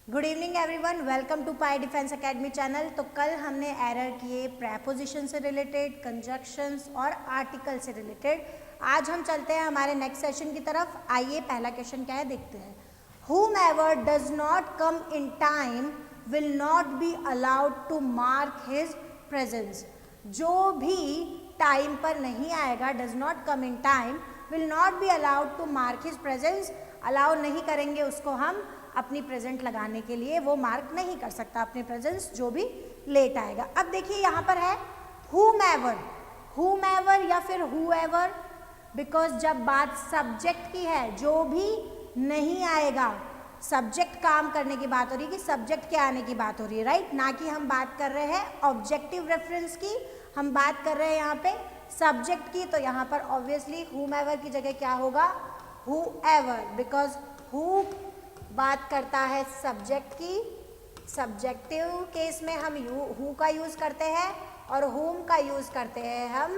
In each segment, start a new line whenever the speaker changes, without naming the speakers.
Good evening everyone, welcome to pi defence academy channel. तो कल हमने एरर किए प्रेपोजिशन से रिलेटेड, कंजक्शंस और आर्टिकल से रिलेटेड। आज हम चलते हैं हमारे नेक्स्ट सेशन की तरफ। आइए पहला क्वेश्चन क्या है देखते हैं। Whomever does not come in time will not be allowed to mark his presence। जो भी टाइम पर नहीं आएगा, does not come in time, will not be allowed to mark his presence। Allow नहीं करेंगे उसको हम अपनी प्रेजेंट लगाने के लिए, वो मार्क नहीं कर सकता अपनी प्रेजेंस जो भी लेट आएगा। अब देखिए यहाँ पर है whomever या फिर whoever, बिकॉज जब बात सब्जेक्ट की है, जो भी नहीं आएगा, सब्जेक्ट काम करने की बात हो रही है कि सब्जेक्ट के आने की बात हो रही है, राइट, ना कि हम बात कर रहे हैं ऑब्जेक्टिव रेफरेंस की, हम बात कर रहे हैं यहाँ पे सब्जेक्ट की। तो यहाँ पर ऑब्वियसली whomever की जगह क्या होगा, whoever, बिकॉज who बात करता है सब्जेक्ट की, सब्जेक्टिव केस में हम हु का यूज करते हैं और whom का यूज करते हैं हम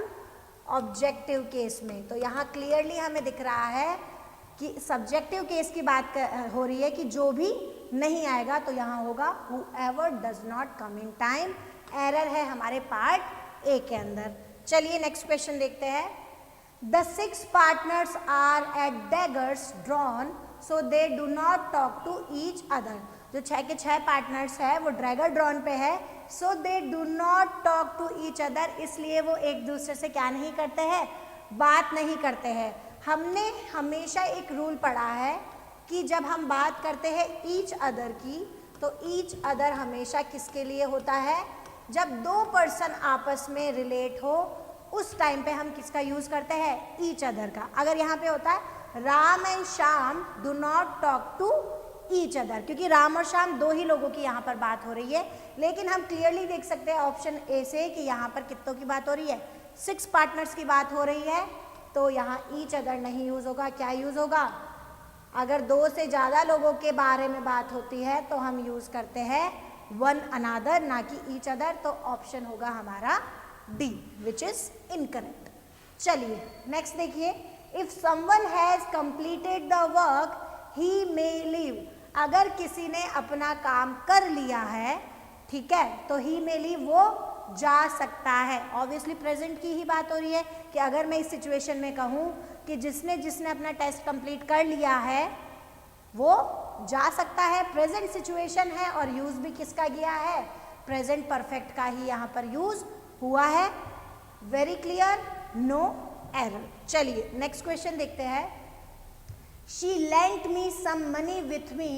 ऑब्जेक्टिव केस में। तो यहाँ क्लियरली हमें दिख रहा है कि सब्जेक्टिव केस की बात हो रही है कि जो भी नहीं आएगा, तो यहाँ होगा whoever does not come in time। Error है हमारे पार्ट ए के अंदर। चलिए नेक्स्ट क्वेश्चन देखते हैं। The 6 partners are at daggers drawn so they do not talk to each other। जो 6 के 6 पार्टनर्स है वो ड्रैगर ड्रॉन पे है, so they do not talk to each other, इसलिए वो एक दूसरे से क्या नहीं करते हैं, बात नहीं करते हैं। हमने हमेशा एक रूल पढ़ा है कि जब हम बात करते हैं ईच अदर की, तो ईच अदर हमेशा किसके लिए होता है, जब दो पर्सन आपस में रिलेट हो, उस टाइम पे हम किसका यूज करते हैं, ईच अदर का। अगर यहाँ पे होता है Ram and Shyam do not talk to each other, क्योंकि राम और श्याम दो ही लोगों की यहाँ पर बात हो रही है, लेकिन हम क्लियरली देख सकते हैं ऑप्शन ए से कि यहाँ पर कितनों की बात हो रही है, 6 पार्टनर्स की बात हो रही है। तो यहाँ ईच अदर नहीं यूज होगा, क्या यूज होगा, अगर 2 से ज़्यादा लोगों के बारे में बात होती है तो हम यूज करते हैं वन अनादर, ना कि ईच अदर। तो ऑप्शन होगा हमारा डी, विच इज इनकरेक्ट। चलिए नेक्स्ट देखिए। If someone has completed the work he may leave. अगर किसी ने अपना काम कर लिया है, ठीक है, तो ही मे लीव, वो जा सकता है। ऑब्वियसली प्रेजेंट की ही बात हो रही है कि अगर मैं इस सिचुएशन में कहूँ कि जिसने अपना टेस्ट कंप्लीट कर लिया है वो जा सकता है, प्रेजेंट सिचुएशन है और यूज भी किसका किया है, प्रेजेंट परफेक्ट का ही यहाँ पर यूज हुआ है। Very clear, no error. चलिए नेक्स्ट क्वेश्चन देखते हैं। She lent me some money with me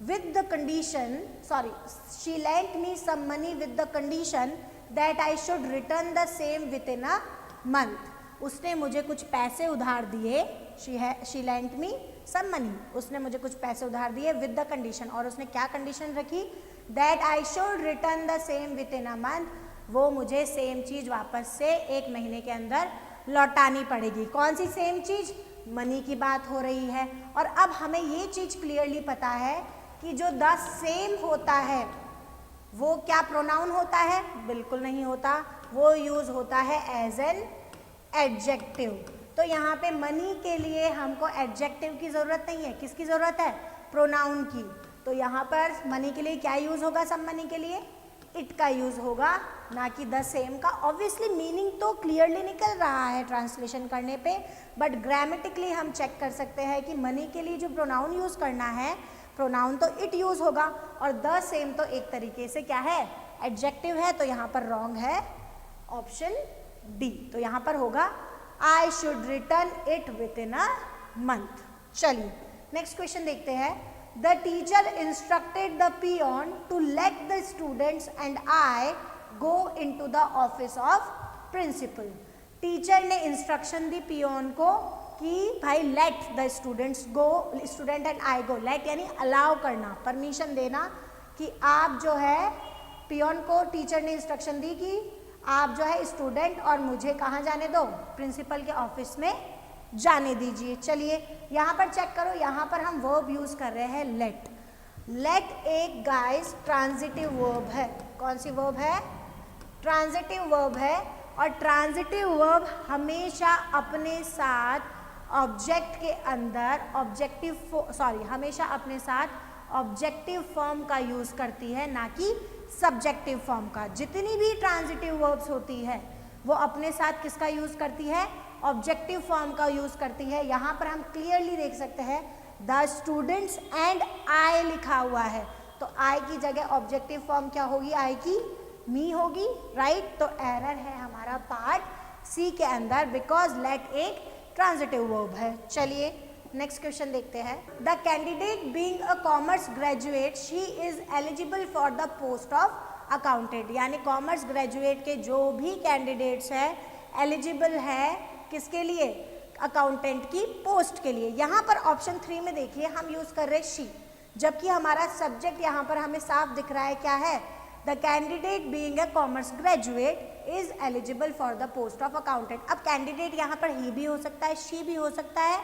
with the condition, sorry, she lent me some money with the condition that I should return the same within a month. उसने मुझे कुछ पैसे उधार दिए, she lent me some money, उसने मुझे कुछ पैसे उधार दिए विद द कंडीशन, और उसने क्या कंडीशन रखी, that I should return the same within a month, वो मुझे सेम चीज वापस से 1 महीने के अंदर लौटानी पड़ेगी। कौन सी सेम चीज, मनी की बात हो रही है। और अब हमें ये चीज क्लियरली पता है कि जो द सेम होता है वो क्या प्रोनाउन होता है, बिल्कुल नहीं होता, वो यूज होता है एज एन एडजेक्टिव। तो यहाँ पे मनी के लिए हमको एडजेक्टिव की जरूरत नहीं है, किसकी जरूरत है, प्रोनाउन की। तो यहाँ पर मनी के लिए क्या यूज होगा, सम मनी के लिए इट का यूज होगा, ना कि द सेम का। ऑब्वियसली मीनिंग तो क्लियरली निकल रहा है ट्रांसलेशन करने पे, बट ग्रामेटिकली हम चेक कर सकते हैं कि मनी के लिए जो प्रोनाउन यूज करना है, प्रोनाउन तो इट यूज होगा, और द सेम तो एक तरीके से क्या है, एडजेक्टिव है। तो यहाँ पर रॉन्ग है ऑप्शन डी। तो यहाँ पर होगा आई should return it with in a month. चलिए नेक्स्ट क्वेश्चन देखते हैं। The teacher instructed the peon to let the students and I go into the office of principal। Teacher ने इंस्ट्रक्शन दी पियोन को कि भाई let the students go, student and I go, let यानी allow करना, permission देना कि आप जो है, पियोन को टीचर ने इंस्ट्रक्शन दी कि आप जो है स्टूडेंट और मुझे कहाँ जाने दो, प्रिंसिपल के ऑफिस में जाने दीजिए। चलिए यहाँ पर चेक करो, यहाँ पर हम वर्ब यूज कर रहे हैं लेट। लेट एक गाइस ट्रांजिटिव वर्ब है। कौन सी वर्ब है, ट्रांजिटिव वर्ब है, और ट्रांजिटिव वर्ब हमेशा अपने साथ ऑब्जेक्ट के अंदर, हमेशा अपने साथ ऑब्जेक्टिव फॉर्म का यूज करती है, ना कि सब्जेक्टिव फॉर्म का। जितनी भी ट्रांजिटिव वर्ब्स होती है वो अपने साथ किसका यूज करती है, ऑब्जेक्टिव फॉर्म का यूज करती है। यहाँ पर हम क्लियरली देख सकते हैं द स्टूडेंट्स एंड आई लिखा हुआ है, तो आई की जगह ऑब्जेक्टिव फॉर्म क्या होगी, आई की मी होगी, राइट। तो एरर है हमारा पार्ट सी के अंदर, बिकॉज लेट एक ट्रांजिटिव वर्ब है। चलिए नेक्स्ट क्वेश्चन देखते हैं। The candidate being a commerce graduate she is eligible for the post of accountant, यानी कॉमर्स ग्रेजुएट के जो भी कैंडिडेट्स हैं एलिजिबल है किसके लिए, अकाउंटेंट की पोस्ट के लिए। यहाँ पर ऑप्शन 3 में देखिए हम यूज कर रहे हैं शी, जबकि हमारा सब्जेक्ट यहाँ पर हमें साफ दिख रहा है क्या है, the candidate being a commerce graduate is eligible for the post of accountant. अब कैंडिडेट यहाँ पर ही भी हो सकता है, शी भी हो सकता है,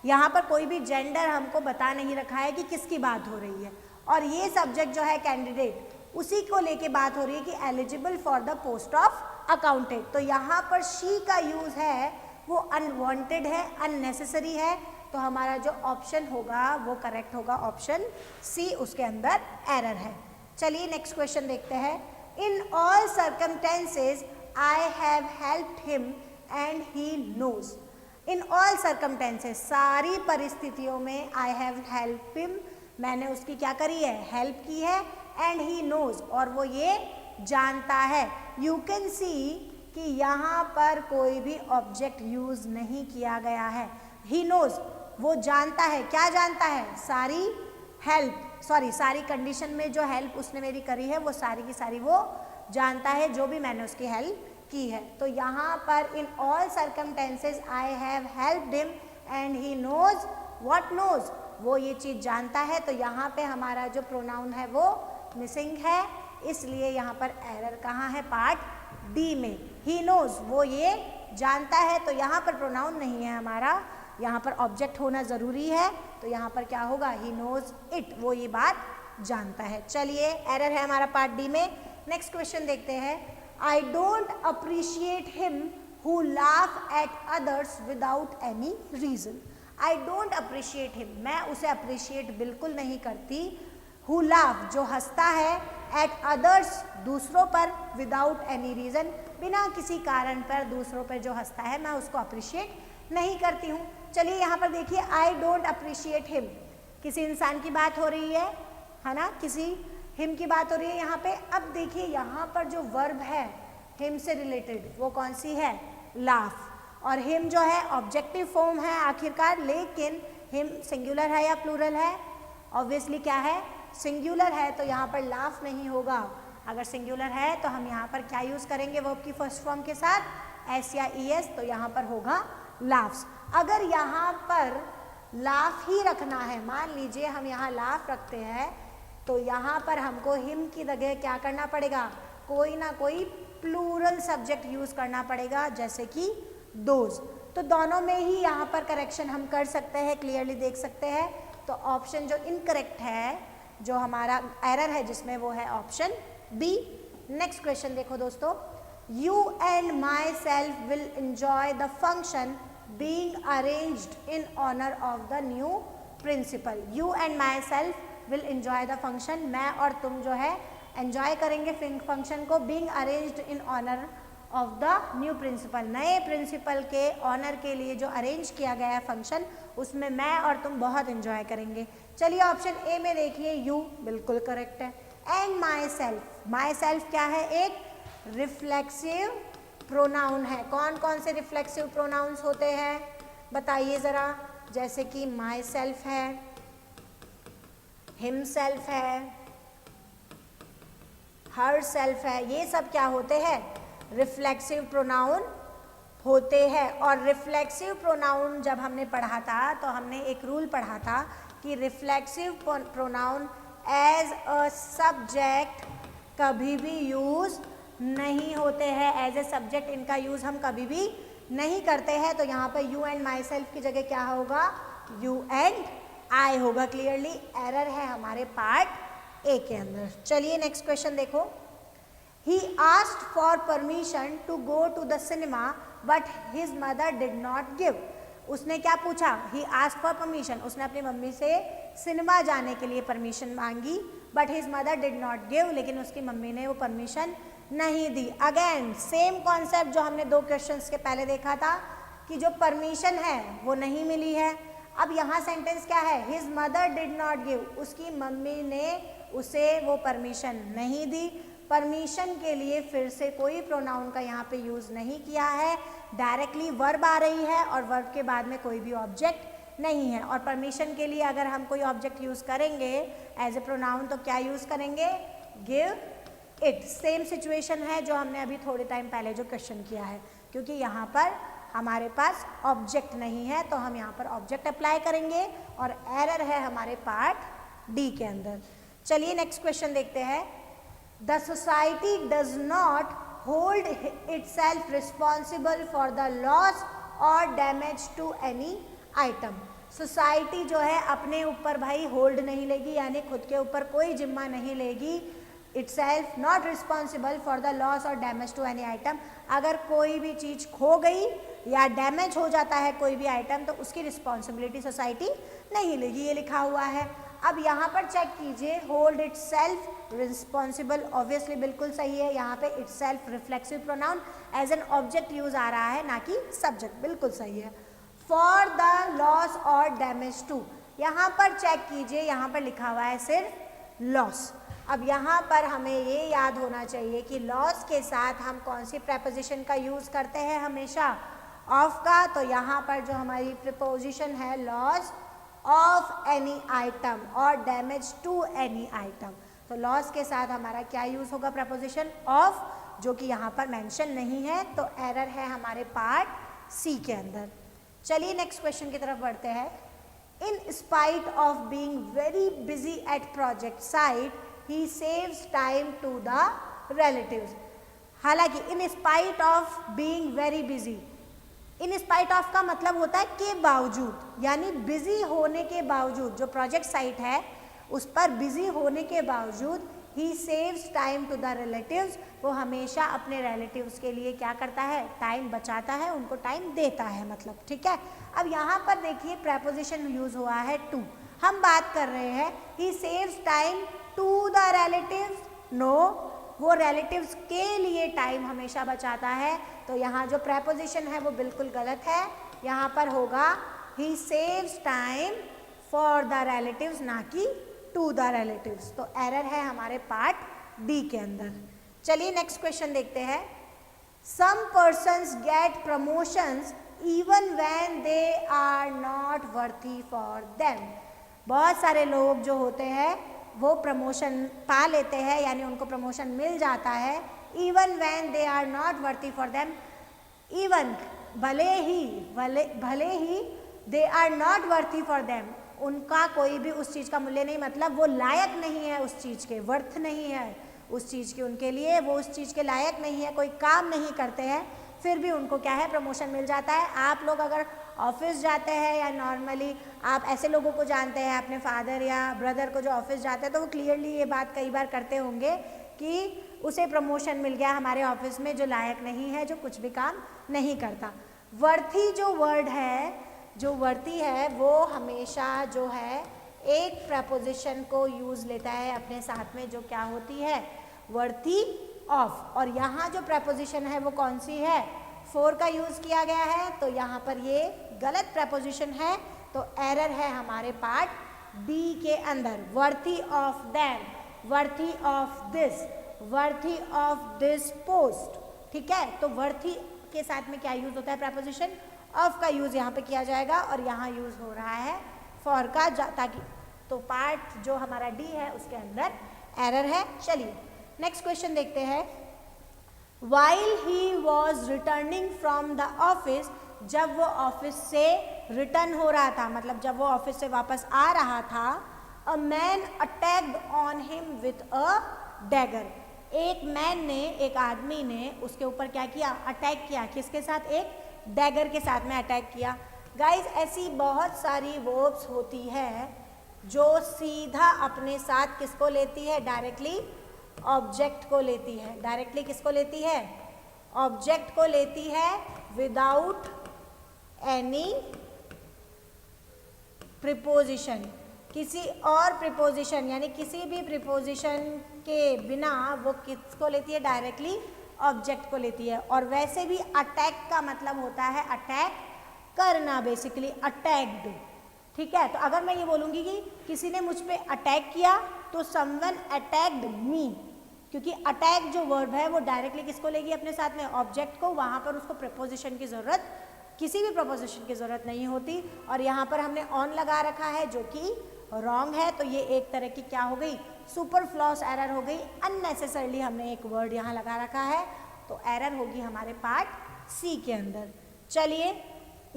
यहाँ पर कोई भी जेंडर हमको बता नहीं रखा है कि किसकी बात हो रही है। और ये सब्जेक्ट जो है कैंडिडेट, उसी को लेके बात हो रही है कि eligible for the post of accountant. तो यहाँ पर शी का यूज है वो अनवांटेड है, अननेसेसरी है, तो हमारा जो ऑप्शन होगा वो करेक्ट होगा ऑप्शन सी, उसके अंदर एरर है। चलिए नेक्स्ट क्वेश्चन देखते हैं। In all circumstances I have helped him and he knows. In all circumstances, सारी परिस्थितियों में आई हैव हेल्प हिम, मैंने उसकी क्या करी है, हेल्प की है, एंड ही नोज, और वो ये जानता है। यू कैन सी कि यहाँ पर कोई भी ऑब्जेक्ट यूज नहीं किया गया है। ही नोज, वो जानता है, क्या जानता है, सारी सारी कंडीशन में जो हेल्प उसने मेरी करी है वो सारी की सारी वो जानता है, जो भी मैंने उसकी हेल्प की है। तो यहाँ पर in all circumstances I have helped him and he knows, what knows, वो ये चीज़ जानता है। तो यहाँ पे हमारा जो प्रोनाउन है वो मिसिंग है, इसलिए यहाँ पर एरर कहाँ है, पार्ट डी में। ही नोज, वो ये जानता है, तो यहाँ पर प्रोनाउन नहीं है हमारा, यहाँ पर ऑब्जेक्ट होना ज़रूरी है, तो यहाँ पर क्या होगा, ही नोज इट, वो ये बात जानता है। चलिए एरर है हमारा पार्ट डी में। नेक्स्ट क्वेश्चन देखते हैं। I don't appreciate him who laugh at others without any reason. I don't appreciate him, मैं उसे अप्रिशिएट बिल्कुल नहीं करती, हु लाफ, जो हंसता है, एट अदर्स, दूसरों पर, विदाउट एनी रीजन, बिना किसी कारण पर दूसरों पर जो हंसता है मैं उसको अप्रिशिएट नहीं करती हूँ। चलिए यहाँ पर देखिए, आई डोंट अप्रिशिएट हिम, किसी इंसान की बात हो रही है ना, किसी हिम की बात हो रही है यहाँ पे। अब देखिए यहाँ पर जो वर्ब है हिम से रिलेटेड वो कौन सी है, लाफ, और हिम जो है ऑब्जेक्टिव फॉर्म है आखिरकार, लेकिन हिम सिंगुलर है या प्लूरल है, ऑब्वियसली क्या है, सिंगुलर है, तो यहाँ पर लाफ नहीं होगा। अगर सिंगुलर है तो हम यहाँ पर क्या यूज़ करेंगे वर्ब की फर्स्ट फॉर्म के साथ, एस या ई एस, तो यहाँ पर होगा लाफ्स। अगर यहाँ पर लाफ ही रखना है, मान लीजिए हम यहाँ लाफ रखते हैं, तो यहाँ पर हमको हिम की जगह क्या करना पड़ेगा, कोई ना कोई प्लूरल सब्जेक्ट यूज़ करना पड़ेगा, जैसे कि दोज। तो दोनों में ही यहाँ पर करेक्शन हम कर सकते हैं, क्लियरली देख सकते हैं। तो ऑप्शन जो इनकरेक्ट है, जो हमारा एरर है जिसमें, वो है ऑप्शन बी। नेक्स्ट क्वेश्चन देखो दोस्तों। You and myself will enjoy the function being arranged in honour of the new principal. You and myself will enjoy the function, मैं और तुम जो है एंजॉय करेंगे फंक्शन को, being arranged in honour of the new principal, नए principal के honour के लिए जो अरेंज किया गया है फंक्शन, उसमें मैं और तुम बहुत एंजॉय करेंगे। चलिए ऑप्शन ए में देखिए, यू बिल्कुल करेक्ट है, एंड माई सेल्फ क्या है, एक रिफ्लेक्सिव प्रोनाउन है। कौन कौन से रिफ्लेक्सिव प्रोनाउंस होते हैं बताइए ज़रा, जैसे कि माई सेल्फ है, हिम सेल्फ है, हर सेल्फ है, ये सब क्या होते हैं, रिफ्लेक्सिव प्रोनाउन होते हैं। और रिफ्लेक्सिव प्रोनाउन जब हमने पढ़ा था तो हमने एक रूल पढ़ा था कि reflexive pronoun as a subject कभी भी यूज़ नहीं होते हैं, एज ए सब्जेक्ट इनका यूज़ हम कभी भी नहीं करते हैं। तो यहाँ पर यू एंड माई सेल्फ की जगह क्या होगा, यू एंड आई होगा। क्लियरली एरर है हमारे पार्ट ए के अंदर। चलिए नेक्स्ट क्वेश्चन देखो। He asked for permission to go to the cinema but his mother did not give. उसने क्या पूछा, ही आस्क्ड फॉर परमिशन, उसने अपनी मम्मी से सिनेमा जाने के लिए परमिशन मांगी, but his mother did not give, लेकिन उसकी मम्मी ने वो परमिशन नहीं दी। अगेन सेम कॉन्सेप्ट जो हमने 2 क्वेश्चंस के पहले देखा था कि जो परमिशन है वो नहीं मिली है। अब यहाँ सेंटेंस क्या है, his mother did not give, उसकी मम्मी ने उसे वो परमिशन नहीं दी। परमिशन के लिए फिर से कोई प्रोनाउन का यहाँ पे यूज़ नहीं किया है, डायरेक्टली वर्ब आ रही है और वर्ब के बाद में कोई भी ऑब्जेक्ट नहीं है। और परमिशन के लिए अगर हम कोई ऑब्जेक्ट यूज़ करेंगे एज ए प्रोनाउन तो क्या यूज़ करेंगे, गिव इट। सेम सिचुएशन है जो हमने अभी थोड़े टाइम पहले जो क्वेश्चन किया है, क्योंकि यहाँ पर हमारे पास ऑब्जेक्ट नहीं है तो हम यहाँ पर ऑब्जेक्ट अप्लाई करेंगे और एरर है हमारे पार्ट डी के अंदर। चलिए नेक्स्ट क्वेश्चन देखते हैं। The society does not hold itself responsible for the loss or damage to any item. Society जो है अपने ऊपर भाई होल्ड नहीं लेगी, यानी खुद के ऊपर कोई जिम्मा नहीं लेगी। Itself not responsible for the loss or damage to any item, अगर कोई भी चीज़ खो गई या डैमेज हो जाता है कोई भी आइटम तो उसकी रिस्पॉन्सिबिलिटी सोसाइटी नहीं लेगी, ये लिखा हुआ है। अब यहाँ पर चेक कीजिए, hold itself responsible, obviously बिल्कुल सही है। यहाँ पे itself reflexive pronoun as an object use आ रहा है, ना कि सब्जेक्ट, बिल्कुल सही है। For the loss or damage to, यहाँ पर चेक कीजिए, यहाँ पर लिखा हुआ है सिर्फ लॉस। अब यहाँ पर हमें ये याद होना चाहिए कि लॉस के साथ हम कौन सी प्रेपोजिशन का यूज़ करते हैं, हमेशा ऑफ का। तो यहाँ पर जो हमारी प्रीपोजिशन है लॉस ऑफ एनी आइटम और डैमेज टू एनी आइटम, तो लॉस के साथ हमारा क्या यूज़ होगा, प्रेपोजिशन ऑफ, जो कि यहाँ पर मेंशन नहीं है, तो एरर है हमारे पार्ट सी के अंदर। चलिए नेक्स्ट क्वेश्चन की तरफ बढ़ते हैं। In spite of being very busy at project site he saves time to the relatives. हालांकि in spite of being very busy, in spite of का मतलब होता है के बावजूद, यानी बिजी होने के बावजूद, जो प्रोजेक्ट साइट है उस पर बिजी होने के बावजूद he saves time to the relatives, वो हमेशा अपने रिलेटिव्स के लिए क्या करता है, टाइम बचाता है, उनको टाइम देता है, मतलब ठीक है। अब यहाँ पर देखिए प्रेपोजिशन यूज हुआ है टू, हम बात कर रहे हैं he saves time to the relatives, no, वो रिलेटिव्स के लिए टाइम हमेशा बचाता है, तो यहाँ जो प्रेपोजिशन है वो बिल्कुल गलत है। यहाँ पर होगा ही saves time for the relatives, ना कि टू द रिलेटिव्स, तो एरर है हमारे पार्ट डी के अंदर। चलिए नेक्स्ट क्वेश्चन देखते हैं। Some persons get promotions even when they are not worthy for them. बहुत सारे लोग जो होते हैं वो प्रमोशन पा लेते हैं, यानी उनको प्रमोशन मिल जाता है, even when they are not worthy for them, even भले ही they are not worthy for them, उनका कोई भी उस चीज़ का मूल्य नहीं, मतलब वो लायक नहीं है उस चीज़ के, वर्थ नहीं है उस चीज़ की उनके लिए, वो उस चीज़ के लायक नहीं है, कोई काम नहीं करते हैं, फिर भी उनको क्या है, प्रमोशन मिल जाता है। आप लोग अगर ऑफिस जाते हैं या नॉर्मली आप ऐसे लोगों को जानते हैं, अपने फादर या ब्रदर को जो ऑफिस जाते हैं, तो वो क्लियरली ये बात कई बार करते होंगे कि उसे प्रमोशन मिल गया हमारे ऑफिस में, जो लायक नहीं है, जो कुछ भी काम नहीं करता। वर्थी जो वर्ड है, जो वर्थी है, वो हमेशा जो है एक प्रपोजिशन को यूज़ लेता है अपने साथ में, जो क्या होती है, वर्थी ऑफ। और यहाँ जो प्रपोजिशन है वो कौन सी है, फॉर का यूज़ किया गया है, तो यहाँ पर ये गलत प्रपोजिशन है, तो एरर है हमारे पार्ट बी के अंदर। Worthy of them, worthy of this, worthy of this post, ठीक है। तो वर्थी के साथ में क्या यूज़ होता है, प्रपोजिशन ऑफ का यूज़ यहाँ पे किया जाएगा, और यहाँ यूज़ हो रहा है फॉर का, ताकि, तो पार्ट जो हमारा डी है उसके अंदर एरर है। चलिए नेक्स्ट क्वेश्चन देखते हैं। While he was returning from the office, जब वो ऑफिस से रिटर्न हो रहा था, मतलब जब वो ऑफिस से वापस आ रहा था, a man attacked on him with a dagger. एक मैन ने, एक आदमी ने उसके ऊपर क्या किया, अटैक किया, किसके साथ, एक डैगर के साथ में अटैक किया। गाइज ऐसी बहुत सारी वर्ब्स होती है जो सीधा अपने साथ किसको लेती है, डायरेक्टली ऑब्जेक्ट को लेती है। डायरेक्टली किसको लेती है, ऑब्जेक्ट को लेती है, विदाउट एनी प्रिपोजिशन, किसी और प्रिपोजिशन यानी किसी भी प्रिपोजिशन के बिना वो किसको लेती है, डायरेक्टली ऑब्जेक्ट को लेती है। और वैसे भी अटैक का मतलब होता है अटैक करना, बेसिकली अटैक्ड, ठीक है। तो अगर मैं ये बोलूँगी कि किसी ने मुझ पे अटैक किया तो समवन अटैक्ड मी, क्योंकि अटैक जो वर्ब है वो डायरेक्टली किसको लेगी अपने साथ में, ऑब्जेक्ट को। वहाँ पर उसको प्रिपोजिशन की ज़रूरत, किसी भी प्रिपोजिशन की ज़रूरत नहीं होती। और यहाँ पर हमने ऑन लगा रखा है जो कि रॉन्ग है, तो ये एक तरह की क्या हो गई, सुपरफ्लूअस एरर हो गई। अननेसेसरली हमने एक वर्ड यहाँ लगा रखा है, तो एरर होगी हमारे पार्ट सी के अंदर। चलिए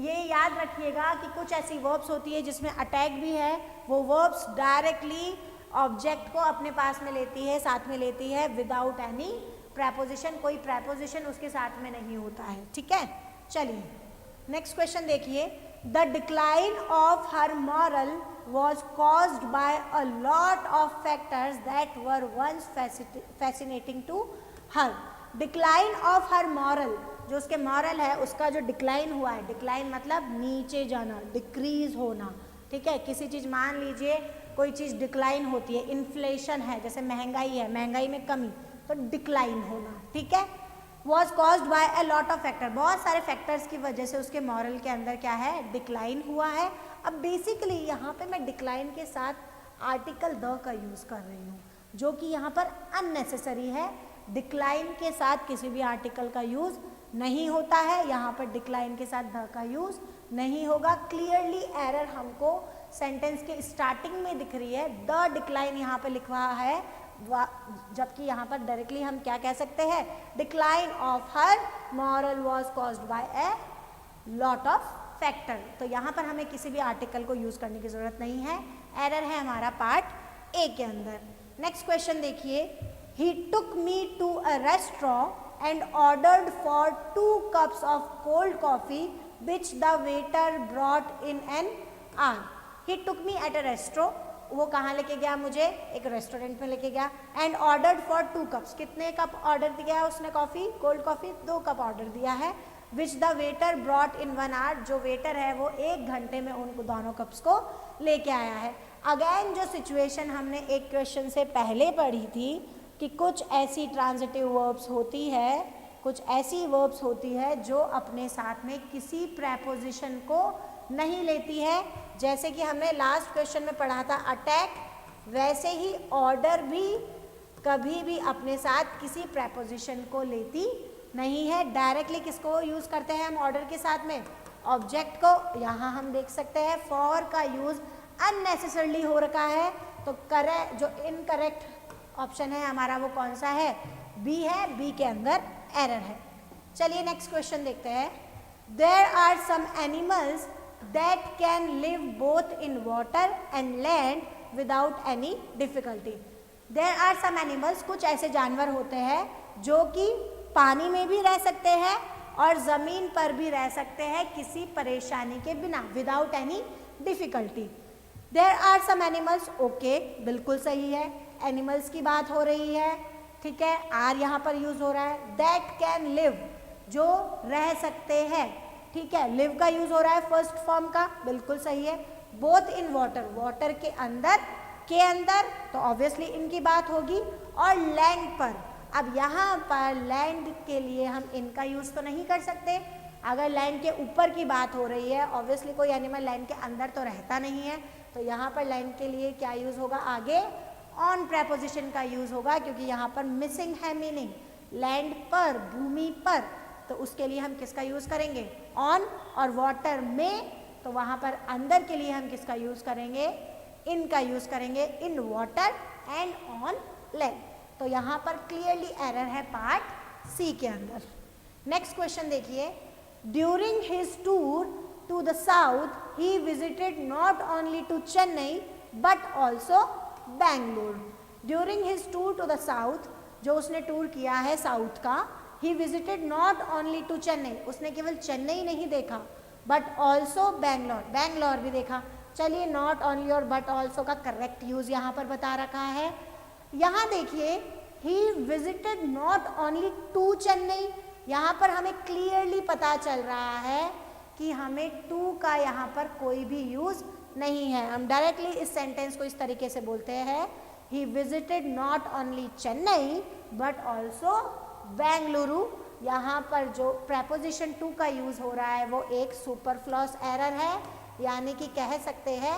ये याद रखिएगा कि कुछ ऐसी वर्ब्स होती है जिसमें अटैक भी है, वो वर्ब्स डायरेक्टली ऑब्जेक्ट को अपने पास में लेती है, साथ में लेती है, विदाउट एनी प्रेपोजिशन, कोई प्रेपोजिशन उसके साथ में नहीं होता है, ठीक है। चलिए नेक्स्ट क्वेश्चन देखिए, the decline of her moral was caused by a lot of factors that were once fascinating to her. Decline of her moral, जो उसके मॉरल है उसका जो डिक्लाइन हुआ है, डिक्लाइन मतलब नीचे जाना, डिक्रीज होना, ठीक है। किसी चीज़, मान लीजिए कोई चीज़ डिक्लाइन होती है, इन्फ्लेशन है, जैसे महंगाई है, महंगाई में कमी, तो डिक्लाइन होना, ठीक है। Was caused by a lot of factor, बहुत सारे फैक्टर्स की वजह से उसके मॉरल के अंदर क्या है, डिक्लाइन हुआ है। अब बेसिकली यहाँ पे मैं डिक्लाइन के साथ आर्टिकल द का यूज़ कर रही हूँ, जो कि यहाँ पर अननेसेसरी है। डिक्लाइन के साथ किसी भी आर्टिकल का यूज़ नहीं होता है, यहाँ पर डिक्लाइन के साथ द का यूज़ नहीं होगा। क्लियरली एरर हमको सेंटेंस के स्टार्टिंग में दिख रही है, द डिक्लाइन यहाँ पे लिखा है, जबकि यहाँ पर डायरेक्टली हम क्या कह सकते हैं, decline of her moral was caused by a lot of factor. तो यहाँ पर हमें किसी भी आर्टिकल को यूज़ करने की ज़रूरत नहीं है, एरर है हमारा पार्ट ए के अंदर। नेक्स्ट क्वेश्चन देखिए, he took me to a restaurant and ordered for 2 cups of cold coffee which the waiter brought in an hour. He took me at a restaurant, वो कहाँ लेके गया, मुझे एक रेस्टोरेंट में लेके गया। एंड ऑर्डर्ड फॉर 2 cups, कितने कप ऑर्डर दिया है उसने coffee, cold coffee 2 cup order दिया है। विच the waiter brought in 1 hour, जो वेटर है वो 1 घंटे में उन दोनों कप्स को लेके आया है। अगेन जो सिचुएशन हमने एक क्वेश्चन से पहले पढ़ी थी कि कुछ ऐसी ट्रांजिटिव वर्ब्स होती है, कुछ ऐसी वर्ब्स होती है जो अपने साथ में किसी प्रेपोजिशन को नहीं लेती है, जैसे कि हमने लास्ट क्वेश्चन में पढ़ा था अटैक, वैसे ही ऑर्डर भी कभी भी अपने साथ किसी प्रेपोजिशन को लेती नहीं है। डायरेक्टली किसको यूज़ करते हैं हम ऑर्डर के साथ में, ऑब्जेक्ट को। यहाँ हम देख सकते हैं फॉर का यूज़ अननेसेसरली हो रखा है, तो करेक्ट, जो इनकरेक्ट ऑप्शन है हमारा वो कौन सा है, बी है, बी के अंदर एरर है। चलिए नेक्स्ट क्वेश्चन देखते हैं, there are some animals that can live both in water and land without any difficulty. There are some animals, कुछ ऐसे जानवर होते हैं जो कि पानी में भी रह सकते हैं और ज़मीन पर भी रह सकते हैं किसी परेशानी के बिना, without any difficulty. There are some animals, okay, बिल्कुल सही है, एनिमल्स की बात हो रही है, ठीक है, आर यहाँ पर यूज़ हो रहा है। दैट कैन लिव, जो रह सकते हैं, ठीक है, लिव का यूज़ हो रहा है फर्स्ट फॉर्म का, बिल्कुल सही है। बोथ इन वाटर, वाटर के अंदर तो ऑब्वियसली इनकी बात होगी, और लैंड पर। अब यहाँ पर लैंड के लिए हम इनका यूज़ तो नहीं कर सकते, अगर लैंड के ऊपर की बात हो रही है, ऑब्वियसली कोई एनिमल लैंड के अंदर तो रहता नहीं है, तो यहाँ पर लैंड के लिए क्या यूज़ होगा, आगे ऑन प्रेपोजिशन का यूज़ होगा, क्योंकि यहाँ पर मिसिंग है मीनिंग, लैंड पर, भूमि पर, तो उसके लिए हम किसका यूज़ करेंगे, ऑन। और वाटर में, तो वहाँ पर अंदर के लिए हम किसका यूज़ करेंगे, इन का यूज़ करेंगे, in water and on land. तो यहाँ पर क्लियरली एरर है पार्ट सी के अंदर। नेक्स्ट क्वेश्चन देखिए, during his tour to the south he visited not only to Chennai but also Bangalore. During his tour to the south, जो उसने टूर किया है साउथ का, he visited not only to Chennai, उसने केवल चेन्नई नहीं देखा, बट ऑल्सो बैंगलोर, बैंगलोर भी देखा। चलिए नॉट ओनली और बट ऑल्सो का करेक्ट यूज़ यहाँ पर बता रखा है। यहाँ देखिए, he visited not only to Chennai, यहाँ पर हमें क्लियरली पता चल रहा है कि हमें टू का यहाँ पर कोई भी यूज़ नहीं है। हम डायरेक्टली इस सेंटेंस को इस तरीके से बोलते हैं, ही visited not only Chennai but also Bengaluru. यहाँ पर जो प्रेपोजिशन टू का यूज हो रहा है वो एक सुपरफ्लूअस एरर है, यानी कि कह सकते हैं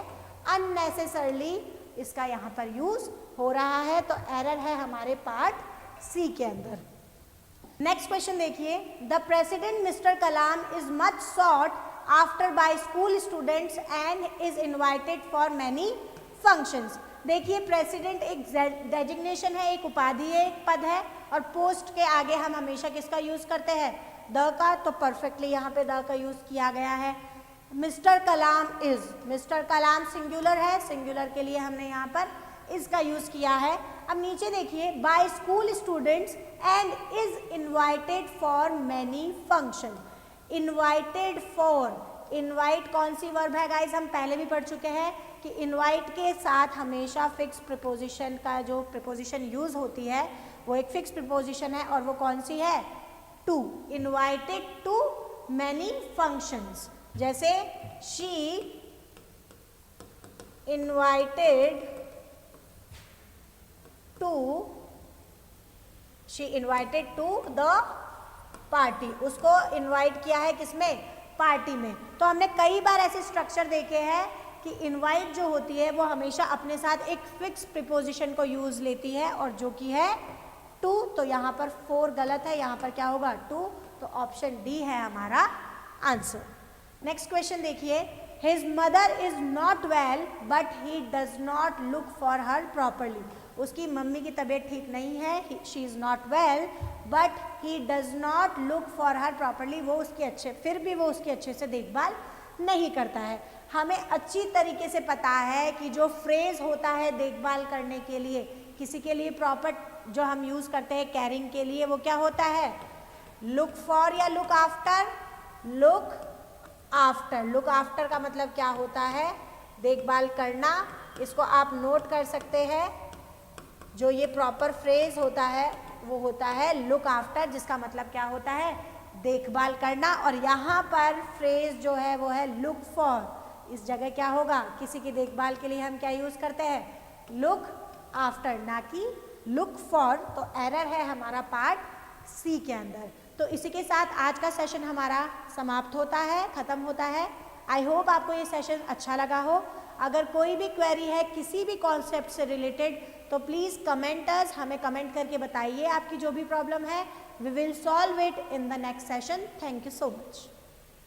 अननेसेसरली इसका यहाँ पर यूज हो रहा है, तो एरर है हमारे पार्ट सी के अंदर। नेक्स्ट क्वेश्चन देखिए, the president mister Kalam is much sought after bye school students and is invited for many functions. देखिए प्रेसिडेंट एक डेजिग्नेशन है, एक उपाधि है, एक पद है, और पोस्ट के आगे हम हमेशा किसका यूज करते हैं, द का, तो परफेक्टली यहाँ पे द का यूज किया गया है। Mister Kalam is, mister Kalam singular है, सिंगुलर के लिए हमने यहाँ पर इसका यूज किया है। अब नीचे देखिए, by school students and is invited for many function. Invited for, invite कौन सी वर्ब है गाइस, हम पहले भी पढ़ चुके हैं कि इनवाइट के साथ हमेशा फिक्स प्रीपोजिशन का जो प्रीपोजिशन यूज होती है वो एक फिक्स प्रीपोजिशन है, और वो कौन सी है, to. Invited to many functions, जैसे she invited to the party, उसको इनवाइट किया है किसमें, पार्टी में। तो हमने कई बार ऐसे स्ट्रक्चर देखे हैं कि इनवाइट जो होती है वो हमेशा अपने साथ एक फिक्स प्रीपोजिशन को यूज लेती है, और जो कि है टू। तो यहाँ पर 4 गलत है, यहाँ पर क्या होगा, टू, तो ऑप्शन डी है हमारा आंसर। नेक्स्ट क्वेश्चन देखिए, his mother is not well but he does not look for her properly. उसकी मम्मी की तबीयत ठीक नहीं है, she is not well but he does not look for her properly, वो उसकी फिर भी वो उसकी अच्छे से देखभाल नहीं करता है। हमें अच्छी तरीके से पता है कि जो फ्रेज होता है देखभाल करने के लिए, किसी के लिए प्रॉपर जो हम यूज करते हैं कैरिंग के लिए, वो क्या होता है, लुक फॉर या look after, look after. Look after का मतलब क्या होता है, देखभाल करना। इसको आप नोट कर सकते हैं, जो ये प्रॉपर फ्रेज होता है वो होता है लुक आफ्टर, जिसका मतलब क्या होता है, देखभाल करना। और यहाँ पर फ्रेज जो है वो है लुक फॉर, इस जगह क्या होगा, किसी की देखभाल के लिए हम क्या यूज करते हैं, लुक आफ्टर, ना कि लुक फॉर। तो एरर है हमारा पार्ट सी के अंदर। तो इसी के साथ आज का सेशन हमारा समाप्त होता है, खत्म होता है। आई होप आपको ये सेशन अच्छा लगा हो। अगर कोई भी क्वेरी है किसी भी कॉन्सेप्ट से रिलेटेड, तो प्लीज़ कमेंटर्स हमें कमेंट करके बताइए आपकी जो भी प्रॉब्लम है। We will solve it in the next session. Thank you so much.